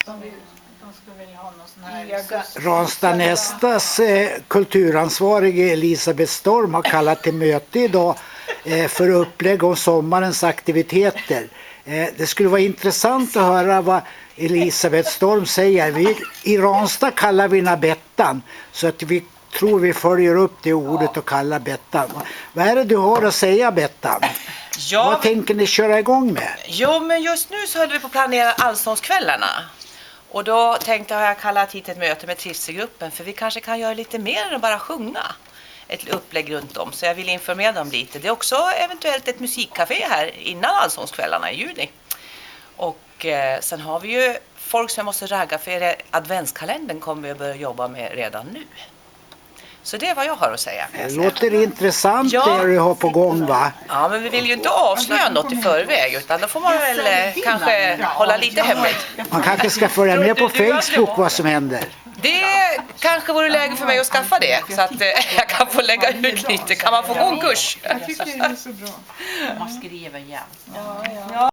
De skulle vilja ha någon sån här... Ranstad Nästas kulturansvarige Elisabeth Storm har kallat till möte idag för upplägg om sommarens aktiviteter. Det skulle vara intressant att höra vad Elisabeth Storm säger. I Ranstad kallar vi Bettan, så att vi tror vi följer upp det ordet och kallar Bettan. Vad är det du har att säga, Bettan? Ja, vad tänker ni köra igång med? Jo, men just nu så höll vi på att planera allsångskvällarna. Och då tänkte jag kallat hit ett möte med trivselgruppen, för vi kanske kan göra lite mer än att bara sjunga. Ett upplägg runt om, så jag vill informera dem lite. Det är också eventuellt ett musikcafé här innan allsångskvällarna i juni. Och sen har vi ju folk som jag måste ragga, för adventskalendern kommer vi att börja jobba med redan nu. Så det är vad jag har att säga. Det låter intressant det du har på gång, va? Ja, men vi vill ju inte avslöja något i förväg, utan då får man väl kanske hålla lite hemligt. Man kanske ska följa med på Facebook vad som händer. Det kanske vore läge för mig att skaffa det, så att jag kan få lägga ut lite. Kan man få gå en kurs? Jag tycker det är så bra. Man skriver igen. Ja.